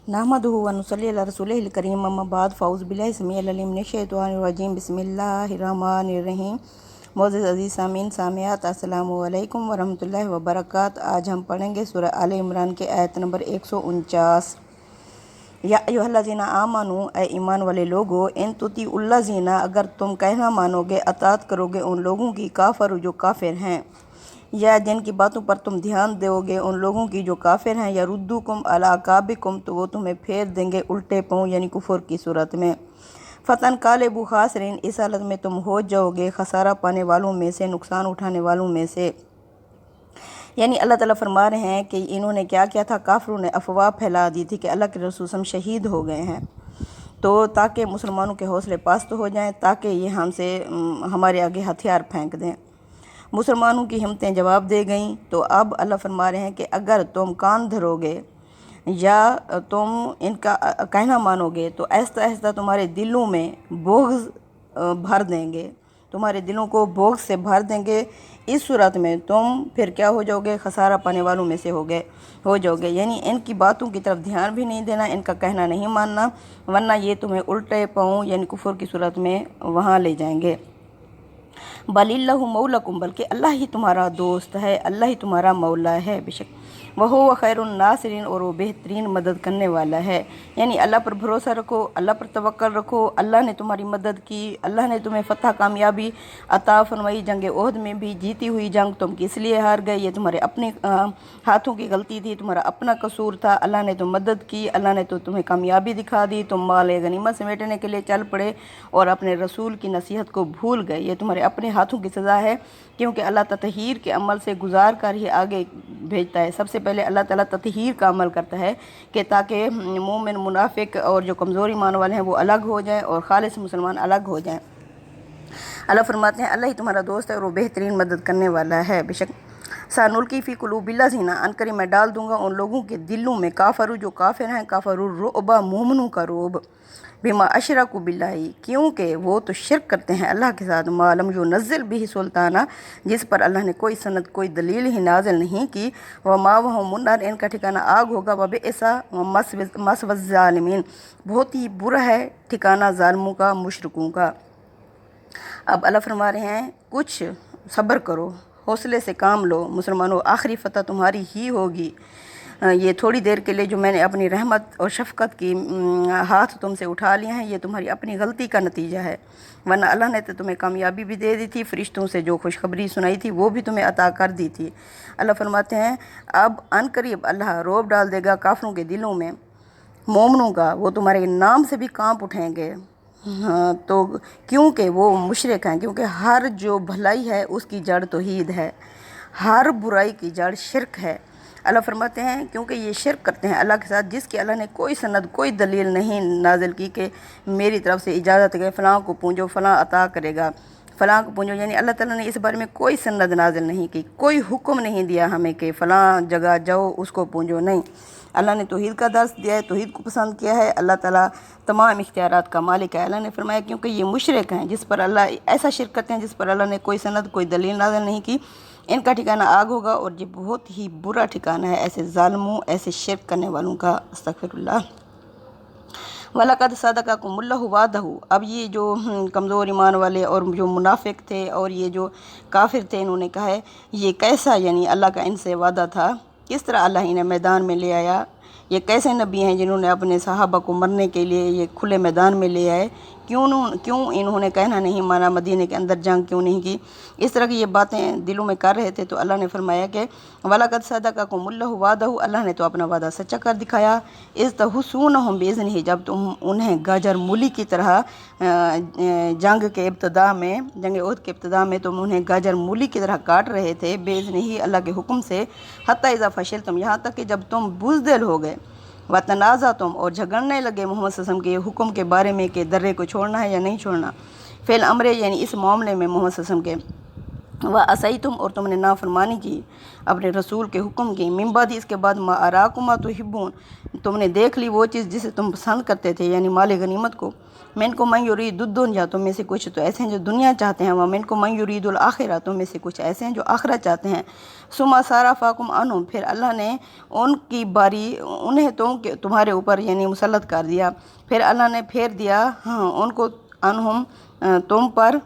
नहमदुहु व नुसल्ली अला रसूलिहिल करीम अम्मा बाद फ़ाउज़ बिल्लाहि समीउल अलीम मिनश शैतानिर रजीम बिस्मिल्लाहिर रहमानिर रहीम। मोअज़्ज़िज़ अज़ीज़ सामीन सामियात अस्सलामु अलैकुम व रहमतुल्लाहि व बरकातहू। आज हम पढ़ेंगे सूरह आले इमरान के आयत नंबर 149। या अय्युहल्लज़ीना आमनू, ए ईमान वाले लोगो, इन तुतीउल्लज़ीना, अगर तुम कहना मानोगे, अताअत करोगे उन लोगों की, काफ़रू जो काफिर हैं, या जिनकी बातों पर तुम ध्यान दोगे उन लोगों की जो काफिर हैं, या रुद्दुकुम अला अकाबिकुम, तो वो तुम्हें फेर देंगे उल्टे पाँव यानी कुफर की सूरत में। फ़तन कालेबू खासरीन, इस हालत में तुम हो जाओगे खसारा पाने वालों में से, नुकसान उठाने वालों में से। यानी अल्लाह ताला फरमा रहे हैं कि इन्होंने क्या किया था, काफिरों ने अफवाह फैला दी थी कि अल्लाह के रसूल हम शहीद हो गए हैं, तो ताकि मुसलमानों के हौसले पस्त हो जाएं, ताकि ये हमसे हमारे आगे हथियार फेंक दें। मुसलमानों की हिम्मतें जवाब दे गईं। तो अब अल्लाह फरमा रहे हैं कि अगर तुम कान धरोगे या तुम इनका कहना मानोगे तो आहिस्ता आहिस्ता तुम्हारे दिलों में बोझ भर देंगे, तुम्हारे दिलों को बोझ से भर देंगे। इस सूरत में तुम फिर क्या हो जाओगे, खसारा पाने वालों में से हो जाओगे। यानी इनकी बातों की तरफ ध्यान भी नहीं देना, इनका कहना नहीं मानना, वरना ये तुम्हें उल्टे पाँव यानी कुफर की सूरत में वहाँ ले जाएंगे। बलिल्लाहु मौलकुम, बल्कि अल्लाह ही तुम्हारा दोस्त है, अल्लाह ही तुम्हारा मौला है। बेशक वह खैरुन नासिरीन, और वो बेहतरीन मदद करने वाला है। यानी अल्लाह पर भरोसा रखो, अल्लाह पर तवक्कल रखो। अल्लाह ने तुम्हारी मदद की, अल्लाह ने तुम्हें फ़तह कामयाबी अता फरमाई। जंग ओहद में भी जीती हुई जंग तुम किस लिए हार गए, ये तुम्हारे अपने हाथों की गलती थी, तुम्हारा अपना कसूर था। अल्लाह ने तो मदद की, अल्लाह ने तो तुम्हें कामयाबी दिखा दी। तुम माल गनीमत समेटने के लिए चल पड़े और अपने रसूल की नसीहत को भूल गए, ये तुम्हारे अपने हाथों की सज़ा है, क्योंकि अल्लाह ततहीर के अमल से गुजार कर ही आगे भेजता है। सबसे पहले अल्लाह ताला ततहीर का अमल करता है कि ताकि मोमिन मुनाफिक और जो कमज़ोर ईमान वाले हैं वो अलग हो जाएं और खालिस मुसलमान अलग हो जाएं। अल्लाह फरमाते हैं अल्लाह ही तुम्हारा दोस्त है और वो बेहतरीन मदद करने वाला है। बेशक सानुल्की फ़ी कुलूबिल्लज़ीना, अनकरीब मैं डाल दूंगा उन लोगों के दिलों में, काफरू जो काफिर हैं, काफरू रुअबा, मोमनों का रोब, बिमा अशरकु बिल्लाही, क्योंकि वो तो शिरक करते हैं अल्लाह के साथ, मालम जो नज़ल भी सुल्ताना, जिस पर अल्लाह ने कोई सनद कोई दलील ही नाजिल नहीं की। व मा वह मुन्नार, इनका ठिकाना आग होगा। वब ऐसा मसवज़ालिमीन, बहुत ही बुरा है ठिकाना ज़ालिमों का, मुशरिकों का। अब अल्लाह फरमा रहे हैं कुछ सब्र करो, हौसले से काम लो मुसलमानों, आखिरी फ़तह तुम्हारी ही होगी। ये थोड़ी देर के लिए जो मैंने अपनी रहमत और शफ़क़त की हाथ तुमसे उठा लिए हैं, ये तुम्हारी अपनी गलती का नतीजा है, वरना अल्लाह ने तो तुम्हें कामयाबी भी दे दी थी। फ़रिश्तों से जो खुशखबरी सुनाई थी वो भी तुम्हें अता कर दी थी। अल्लाह फरमाते हैं अब अनकरीब अल्लाह रोब डाल देगा काफिरों के दिलों में, मोमनों का, वो तुम्हारे नाम से भी कांप उठेंगे। हाँ, तो क्योंकि वो मुशरिक हैं, क्योंकि हर जो भलाई है उसकी जड़ तौहीद है, हर बुराई की जड़ शिरक है। अल्लाह फरमाते हैं क्योंकि ये शिरक करते हैं अल्लाह के साथ, जिसकी अल्लाह ने कोई सनद कोई दलील नहीं नाजिल की कि मेरी तरफ से इजाज़त है फ़लाँ को पूजो, फ़लाँ अता करेगा, फ़लाँ को पूजो। यानी अल्लाह ताला ने इस बारे में कोई सनद नाजिल नहीं की, कोई हुक्म नहीं दिया हमें कि फ़लाँ जगह जाओ उसको पूजो, नहीं। अल्लाह ने तौहीद का दर्स दिया है, तौहीद को पसंद किया है। अल्लाह ताला तमाम इख्तियारात का मालिक है। अल्लाह ने फरमाया क्योंकि ये मुशरिक हैं, जिस पर अल्लाह ऐसा शिरक करते हैं जिस पर अल्लाह ने कोई सनद कोई दलील नाज़िल नहीं की, इनका ठिकाना आग होगा, और ये बहुत ही बुरा ठिकाना है ऐसे ज़ालिमों, ऐसे शिरक करने वालों का। अस्तग़फिरुल्लाह। वलक़द सदक़कुमुल्लाहु वादहू, अब ये जो कमज़ोर ईमान वाले और जो मुनाफिक थे और ये जो काफिर थे, इन्होंने कहा है ये कैसा, यानी अल्लाह का इनसे वादा था, किस तरह अल्लाह इन्हें मैदान में ले आया। ये कैसे नबी हैं जिन्होंने अपने सहाबा को मरने के लिए ये खुले मैदान में ले आए, क्यों इन्होंने कहना नहीं माना, मदीने के अंदर जंग क्यों नहीं की। इस तरह की ये बातें दिलों में कर रहे थे, तो अल्लाह ने फरमाया कि वलक़द सदक़कुमुल्लाहु वादहू, अल्लाह ने तो अपना वादा सच्चा कर दिखाया। इज़ तहुस्सूनहुम बिइज़्निही, जब तुम उन्हें गाजर मूली की तरह जंग के इब्तिदा में, जंग ओहद के इब्तिदा में तुम उन्हें गाजर मूली की तरह काट रहे थे, बिइज़्निही, अल्लाह के हुक्म से। हत्ता इज़ा फशलतुम, यहाँ तक कि जब तुम बुज़दिल हो गए, व तनाज़अतुम, और झगड़ने लगे मोहम्मद सल्लल्लाहु अलैहि वसल्लम के हुक्म के बारे में कि दर्रे को छोड़ना है या नहीं छोड़ना। फ़िल अम्र, यानी इस मामले में मोहम्मद सल्लल्लाहु अलैहि वसल्लम के وَأَسَيْتُم اور تم نے نافرمانی کی اپنے رسول کے حکم کی، من بعد اس کے بعد ما اراکم ما تحبون تم نے دیکھ لی وہ چیز جسے تم پسند کرتے تھے، یعنی مال غنیمت کو، منکم من یرید الدنیا تم میں سے کچھ تو ایسے ہیں جو دنیا چاہتے ہیں، ومنکم من یرید الآخرہ تم میں سے کچھ ایسے ہیں جو آخرت چاہتے ہیں، ثم صرفکم عنہم پھر اللہ نے ان کی باری انہیں تمہارے اوپر یعنی مسلط کر دیا، پھر اللہ نے پھیر دیا ان کو عنہم تم پر،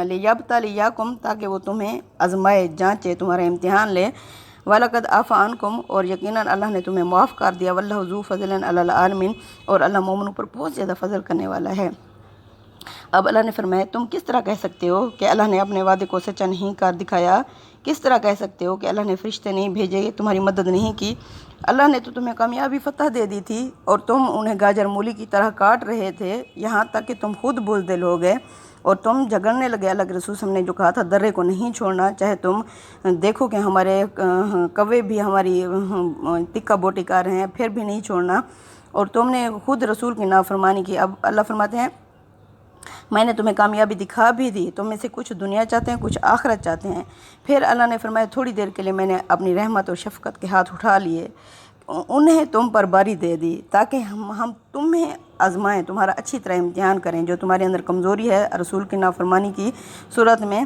لیبتلیکم تاکہ وہ تمہیں آزمائے جانچے تمہارا امتحان لے، وَلَقَدْ عَفَا عَنْکُمْ اور یقیناً اللہ نے تمہیں معاف کر دیا، وَاللَّهُ ذُو فَضْلٍ عَلَى الْعَالَمِينَ اور اللہ مومنوں پر بہت زیادہ فضل کرنے والا ہے۔ اب اللہ نے فرمایا تم کس طرح کہہ سکتے ہو کہ اللہ نے اپنے وعدے کو سچا نہیں کر دکھایا، کس طرح کہہ سکتے ہو کہ اللہ نے فرشتے نہیں بھیجے، تمہاری مدد نہیں کی، اللہ نے تو تمہیں کامیابی فتح دے دی تھی اور تم انہیں گاجر مولی کی طرح کاٹ رہے تھے، یہاں تک کہ تم خود بزدل ہو گئے اور تم جھگڑنے لگے۔ اللہ کے رسول نے جو کہا تھا درے کو نہیں چھوڑنا، چاہے تم دیکھو کہ ہمارے کوے بھی ہماری تکہ بوٹی کر رہے ہیں پھر بھی نہیں چھوڑنا، اور تم نے خود رسول کی نافرمانی کی۔ اب اللہ فرماتے ہیں میں نے تمہیں کامیابی دکھا بھی دی، تم میں سے کچھ دنیا چاہتے ہیں کچھ آخرت چاہتے ہیں، پھر اللہ نے فرمایا تھوڑی دیر کے لیے میں نے اپنی رحمت اور شفقت کے ہاتھ اٹھا لیے، انہیں تم پر باری دے دی تاکہ ہم تمہیں آزمائیں، تمہارا اچھی طرح امتحان کریں، جو تمہارے اندر کمزوری ہے رسول کی نافرمانی کی صورت میں۔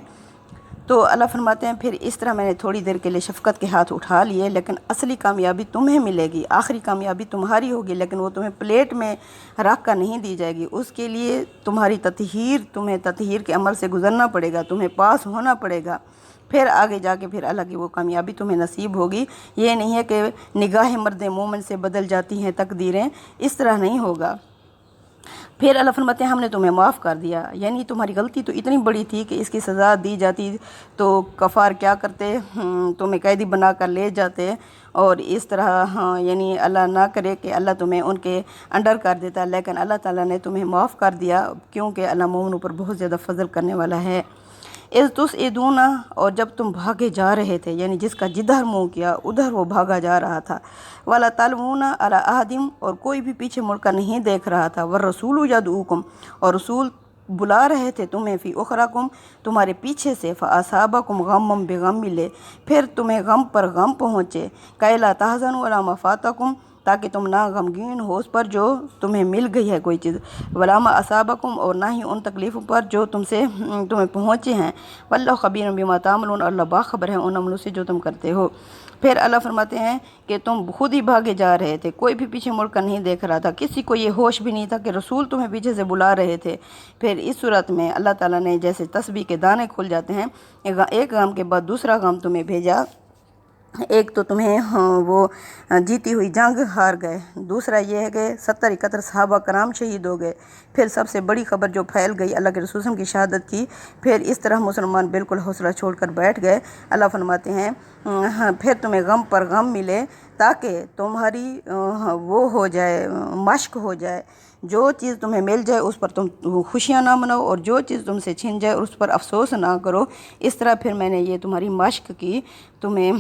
تو اللہ فرماتے ہیں پھر اس طرح میں نے تھوڑی دیر کے لیے شفقت کے ہاتھ اٹھا لیے، لیکن اصلی کامیابی تمہیں ملے گی، آخری کامیابی تمہاری ہوگی، لیکن وہ تمہیں پلیٹ میں رکھ کر نہیں دی جائے گی، اس کے لیے تمہیں تطہیر کے عمل سے گزرنا پڑے گا، تمہیں پاس ہونا پڑے گا، پھر آگے جا کے پھر اللہ کی وہ کامیابی تمہیں نصیب ہوگی۔ یہ نہیں ہے کہ نگاہ مرد مومن سے بدل جاتی ہیں تقدیریں، اس طرح نہیں ہوگا۔ پھر اللہ فرماتے ہیں ہم نے تمہیں معاف کر دیا، یعنی تمہاری غلطی تو اتنی بڑی تھی کہ اس کی سزا دی جاتی تو کفار کیا کرتے، تمہیں قیدی بنا کر لے جاتے، اور اس طرح یعنی اللہ نہ کرے کہ اللہ تمہیں ان کے انڈر کر دیتا، لیکن اللہ تعالیٰ نے تمہیں معاف کر دیا کیونکہ اللہ مومنوں پر بہت زیادہ فضل کرنے والا ہے۔ اذ تُصْعِدُونَ اور جب تم بھاگے جا رہے تھے، یعنی جس کا جدھر منہ کیا ادھر وہ بھاگا جا رہا تھا، وَلَا تَلْوُونَ عَلَىٰ أَحَدٍ اور کوئی بھی پیچھے مڑ کر نہیں دیکھ رہا تھا، وَالرَّسُولُ يَدْعُوكُمْ اور رسول بلا رہے تھے تمہیں فی اخراکم تمہارے پیچھے سے، فَأَصَابَكُمْ غَمًّا بِغَمٍّ پھر تمہیں غم پر غم پہنچے، كَيْ لَا تَحْزَنُوا عَلَىٰ مَا فَاتَكُمْ تاکہ تم نہ غمگین ہو اس پر جو تمہیں مل گئی ہے کوئی چیز، وَلَا مَا أَصَابَكُمْ اور نہ ہی ان تکلیفوں پر جو تمہیں پہنچے ہیں، وَاللَّهُ خَبِيرٌ بِمَا تَعْمَلُونَ اور اللہ باخبر ہے ان عملوں سے جو تم کرتے ہو۔ پھر اللہ فرماتے ہیں کہ تم خود ہی بھاگے جا رہے تھے، کوئی بھی پیچھے مڑ کر نہیں دیکھ رہا تھا، کسی کو یہ ہوش بھی نہیں تھا کہ رسول تمہیں پیچھے سے بلا رہے تھے۔ پھر اس صورت میں اللہ تعالیٰ نے جیسے تسبیح کے دانے کھل جاتے ہیں، ایک غم کے بعد دوسرا غم تمہیں بھیجا، ایک تو تمہیں وہ جیتی ہوئی جنگ ہار گئے، دوسرا یہ ہے کہ 70-71 صحابہ کرام شہید ہو گئے، پھر سب سے بڑی خبر جو پھیل گئی اللہ کے رسول کی شہادت کی، پھر اس طرح مسلمان بالکل حوصلہ چھوڑ کر بیٹھ گئے۔ اللہ فرماتے ہیں پھر تمہیں غم پر غم ملے تاکہ تمہاری وہ ہو جائے، مشق ہو جائے، جو چیز تمہیں مل جائے اس پر تم خوشیاں نہ مناؤ اور جو چیز تم سے چھن جائے اس پر افسوس نہ کرو، اس طرح پھر میں نے یہ تمہاری مشق کی، تمہیں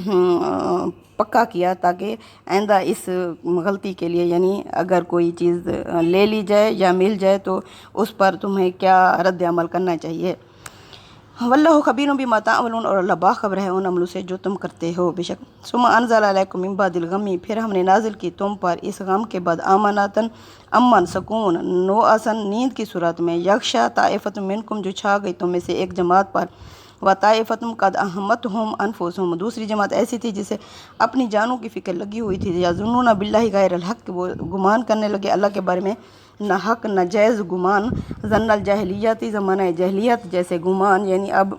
پکا کیا تاکہ آئندہ اس غلطی کے لیے یعنی اگر کوئی چیز لے لی جائے یا مل جائے تو اس پر تمہیں کیا رد عمل کرنا چاہیے۔ واللہ خبیر بما تعملون اور اللہ باخبر ہے ان عملوں سے جو تم کرتے ہو بے شک۔ ثم انزل علیکم من بعد الغم پھر ہم نے نازل کی تم پر اس غم کے بعد امانتاً امن سکون نوعسن نیند کی صورت میں، یغشا طائفۃ منکم جو چھا گئی تم میں سے ایک جماعت پر، وطائفۃ قد اہمتہم انفسہم دوسری جماعت ایسی تھی جسے اپنی جانوں کی فکر لگی ہوئی تھی، یظنون باللہ غیر الحق وہ گمان کرنے لگے اللہ کے بارے میں نہ حق نہ جائز گمان، ظن الجاہلیتی زمانہ جاہلیت جیسے گمان، یعنی اب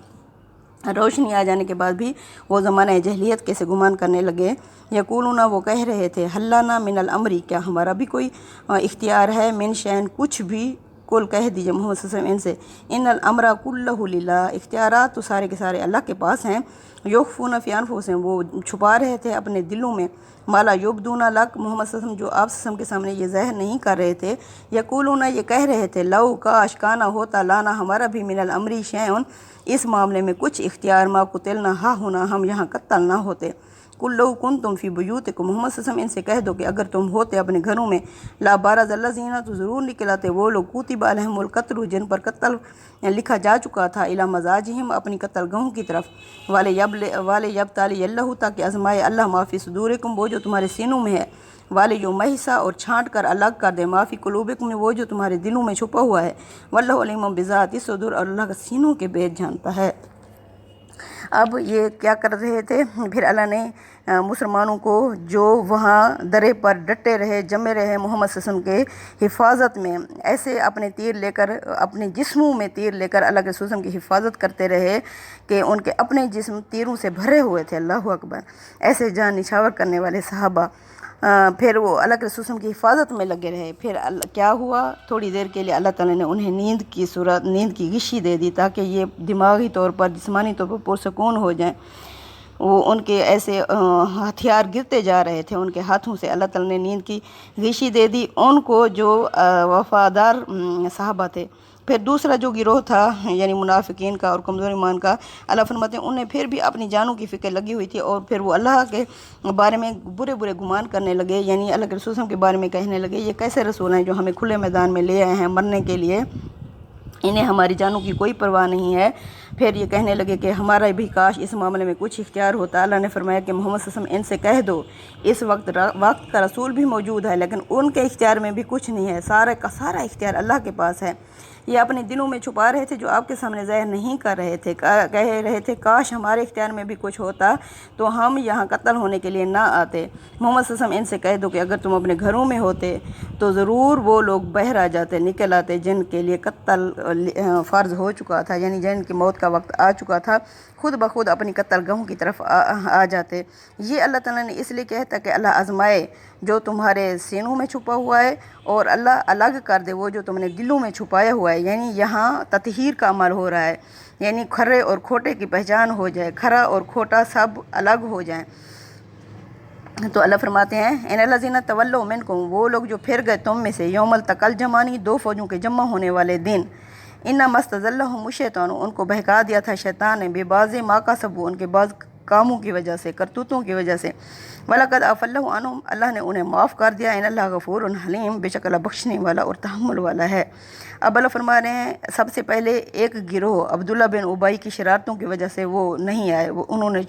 روشنی آ جانے کے بعد بھی وہ زمانہ جاہلیت کیسے گمان کرنے لگے، یقولون وہ کہہ رہے تھے حل لنا من الامر کیا ہمارا بھی کوئی اختیار ہے، من شین کچھ بھی، کل کہہ دیجئے محمد صلی اللہ علیہ وسلم ان سے، ان الامر کلہ للہ اختیارات تو سارے کے سارے اللہ کے پاس ہیں، یخفون فی انفسہم وہ چھپا رہے تھے اپنے دلوں میں، مالا یبدون لک محمد صلی اللہ علیہ وسلم جو آپ صلی اللہ علیہ وسلم کے سامنے یہ ظاہر نہیں کر رہے تھے، یقولون یہ کہہ رہے تھے لو کاش کانا ہوتا لانا ہمارا بھی من الامر شیئن اس معاملے میں کچھ اختیار، ما قتلنا ہا ہونا ہم یہاں قتل نہ ہوتے، कुल्लू कुंतुम फी बुयूतिकुम, मोहम्मद सल्लल्लाहु अलैहि वसल्लम इनसे कह दो कि अगर तुम होते अपने घरों में, ला बारज़ अल्लज़ीना, तो ज़रूर निकल आते वो लोग, कुतिबा अलैहिमुल क़त्लु, जिन पर कत्ल लिखा जा चुका था, इला मज़ाजिहिम, अपनी कत्ल गहों की तरफ, वाले यब्ताली अल्लाहु, ताकि आज़माए अल्लाह माफ़ी सुदूरिकुम, वो जो तुम्हारे सीनों में है, वाले यो महिसा, और छांट कर अलग कर दे, माफ़ी कुलूबिकुम, वो जो तुम्हारे दिलों में छुपा हुआ है, वल्लाहु अलीमुम बिज़ाति सुदूर, और अल्लाह का सीनों के भेद जानता है। अब ये क्या कर रहे थे, फिर अल्लाह ने मुसलमानों को जो वहाँ दरे पर डटे रहे, जमे रहे मोहम्मद सल्लल्लाहु अलैहि वसल्लम के हिफाजत में, ऐसे अपने तीर लेकर, अपने जिस्मों में तीर लेकर अल्लाह के रसूल की हिफाजत करते रहे कि उनके अपने जिस्म तीरों से भरे हुए थे। अल्लाह अकबर। ऐसे जान निछावर करने वाले सहाबा फिर वो अल्लाह के रसूल की हिफाजत में लगे रहे। फिर क्या हुआ, थोड़ी देर के लिए अल्लाह ताला ने उन्हें नींद की गिशी दे दी, ताकि ये दिमागी तौर पर, जिस्मानी तौर पर पुरसकून हो जाएं। वो उनके ऐसे हथियार गिरते जा रहे थे उनके हाथों से, अल्लाह ताला ने नींद की गिशी दे दी उनको, जो वफ़ादार सहाबा थे। फिर दूसरा जो गिरोह था, यानी मुनाफिकीन का और कमज़ोर ईमान का, अल्लाह फरमाते हैं उन्हें फिर भी अपनी जानों की फ़िक्र लगी हुई थी, और फिर वो अल्लाह के बारे में बुरे बुरे गुमान करने लगे, यानी अल्लाह के रसूल के बारे में कहने लगे, ये कैसे रसूल हैं जो हमें खुले मैदान में ले आए हैं मरने के लिए, इन्हें हमारी जानों की कोई परवाह नहीं है। फिर ये कहने लगे कि हमारा भी काश इस मामले में कुछ इख्तियार होता। अल्लाह ने फरमाया कि मोहम्मद सल्लल्लाहु अलैहि वसल्लम इनसे कह दो, इस वक्त का रसूल भी मौजूद है, लेकिन उनके इख्तियार में भी कुछ नहीं है, सारा का सारा इख्तियार अल्लाह के पास है। ये अपने दिलों में छुपा रहे थे, जो आपके सामने ज़ाहिर नहीं कर रहे थे, कह रहे थे काश हमारे इख्तियार में भी कुछ होता तो हम यहाँ कत्ल होने के लिए ना आते। मोहम्मद सल्लल्लाहु अलैहि वसल्लम इनसे कह दो कि अगर तुम अपने घरों में होते तो ज़रूर वो लोग बहर आ जाते, निकल आते, जिनके लिए कत्ल फ़र्ज़ हो चुका था, यानी जिनकी मौत का वक्त आ चुका था, खुद ब खुद अपनी कत्ल गहों की तरफ आ जाते। ये अल्लाह ताला ने इसलिए कहता कि अल्लाह आज़माए जो तुम्हारे सीनों में छुपा हुआ है, और अल्लाह अलग कर दे वो जो तुमने दिलों में छुपाया हुआ है। यानी यहाँ ततहीर का अमल हो रहा है, यानी खरे और खोटे की पहचान हो जाए, खरा और खोटा सब अलग हो जाए। तो अल्लाह फरमाते हैं इन लज़ीना तवल्लौ मिनकुम, वो लोग जो फिर गए तुम में से, यौमल तकल जमानी, दो फौजों के जमा होने वाले दिन, इन्ना मस्तज़ल्लहुम शैतान, उनको बहका दिया था शैतान ने, बेबाज़े मा कसबू, उनके बाज़ कामों की वजह से, करतूतों की वजह से, वलक़द अफ़ल्लहु अन्हुम, अल्लाह ने उन्हें माफ़ कर दिया, इन अल्लाह गफ़ूरुन हलीम, बेशक अल्लाह बख्शने वाला और तहम्मुल वाला है। अब अल्लाह फरमा रहे हैं सबसे पहले एक गिरोह अब्दुल्ला बिन उबई की शरारतों की वजह से वो नहीं आए, वो उन्होंने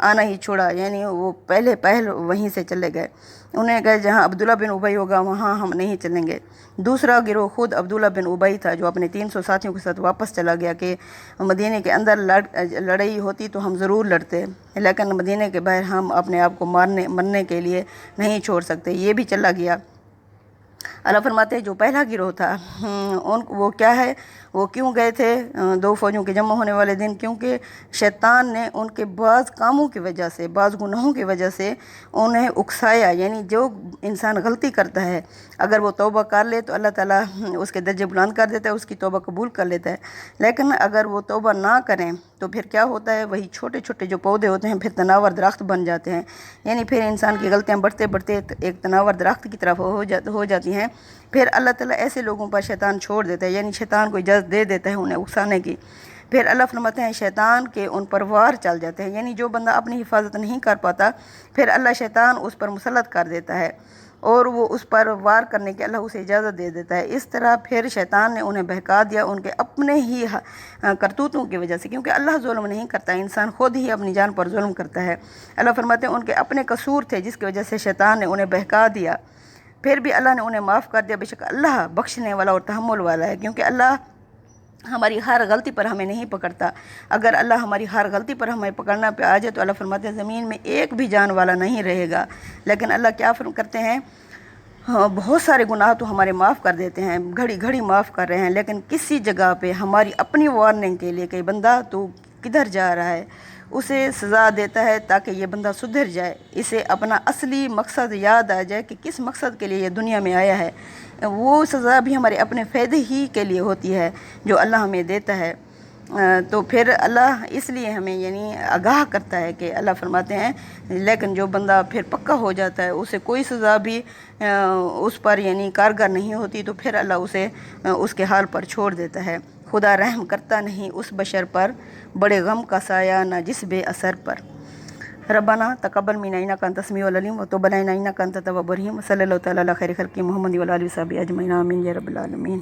आना ही छोड़ा, यानी वो पहल वहीं से चले गए। उन्हें कहे जहाँ अब्दुल्ला बिन उबई होगा वहाँ हम नहीं चलेंगे। दूसरा गिरोह खुद अब्दुल्ला बिन उबई था, जो अपने 300 साथियों के साथ वापस चला गया कि मदीने के अंदर लड़ाई होती तो हम ज़रूर लड़ते, लेकिन मदीने के बाहर हम अपने आप को मरने के लिए नहीं छोड़ सकते। ये भी चला गया। अल्लाह फरमाते हैं जो पहला गिरोह था वो क्या है, वो क्यों गए थे दो फौजों के जमा होने वाले दिन, क्योंकि शैतान ने उनके बाज़ कामों की वजह से, बाज़ गुनाहों की वजह से उन्हें उकसाया। यानी जो इंसान गलती करता है अगर वो तौबा कर ले तो अल्लाह ताला उसके दर्जे बुलंद कर देता है, उसकी तौबा कबूल कर लेता है। लेकिन अगर वो तौबा ना करें तो फिर क्या होता है, वही छोटे छोटे जो पौधे होते हैं फिर तनावर दरख्त बन जाते हैं। यानी फिर इंसान की गलतियाँ बढ़ते बढ़ते एक तनावर दरख्त की तरफ हो जाती हैं। फिर अल्लाह ताला ऐसे लोगों पर शैतान छोड़ देता है, यानी शैतान को इजाज़त दे देता है उन्हें उकसाने की। फिर अल्लाह फरमाते हैं शैतान के उन पर वार चल जाते हैं, यानी जो बंदा अपनी हिफाजत नहीं कर पाता फिर अल्लाह शैतान उस पर मुसल्लत कर देता है और वो उस पर वार करने की अल्लाह उसे इजाज़त दे देता है। इस तरह फिर शैतान ने उन्हें बहका दिया उनके अपने ही करतूतों की वजह से, क्योंकि अल्लाह जुल्म नहीं करता, इंसान खुद ही अपनी जान पर जुल्म करता है। अल्लाह फरमाते हैं उनके अपने कसूर थे जिसकी वजह से शैतान ने उन्हें बहका दिया, फिर भी अल्लाह ने उन्हें माफ़ कर दिया। बेशक अल्लाह बख्शने वाला और तहम्मुल वाला है, क्योंकि अल्लाह हमारी हर गलती पर हमें नहीं पकड़ता। अगर अल्लाह हमारी हर गलती पर हमें पकड़ना पे आ जाए तो अल्लाह फरमाते हैं ज़मीन में एक भी जान वाला नहीं रहेगा। लेकिन अल्लाह क्या करते हैं, हाँ बहुत सारे गुनाह तो हमारे माफ़ कर देते हैं, घड़ी घड़ी माफ़ कर रहे हैं, लेकिन किसी जगह पे हमारी अपनी वार्निंग के लिए कि बंदा तो किधर जा रहा है, उसे सज़ा देता है ताकि ये बंदा सुधर जाए, इसे अपना असली मकसद याद आ जाए कि किस मकसद के लिए ये दुनिया में आया है। वो सज़ा भी हमारे अपने फ़ायदे ही के लिए होती है जो अल्लाह हमें देता है। तो फिर अल्लाह इसलिए हमें यानी आगाह करता है कि अल्लाह फरमाते हैं लेकिन जो बंदा फिर पक्का हो जाता है उसे कोई सज़ा भी उस पर यानी कारगर नहीं होती, तो फिर अल्लाह उसे उसके हाल पर छोड़ देता है। खुदा रहम करता नहीं उस बशर पर, बड़े गम का साया ना जिस बे असर पर। ربنا تقبل منا انك انت السميع العليم وتب علينا انك انت التواب الرحيم صلی اللہ تعالی علی خیر خلق محمد وعلى اله وصحبه اجمعین آمین یا رب العالمین.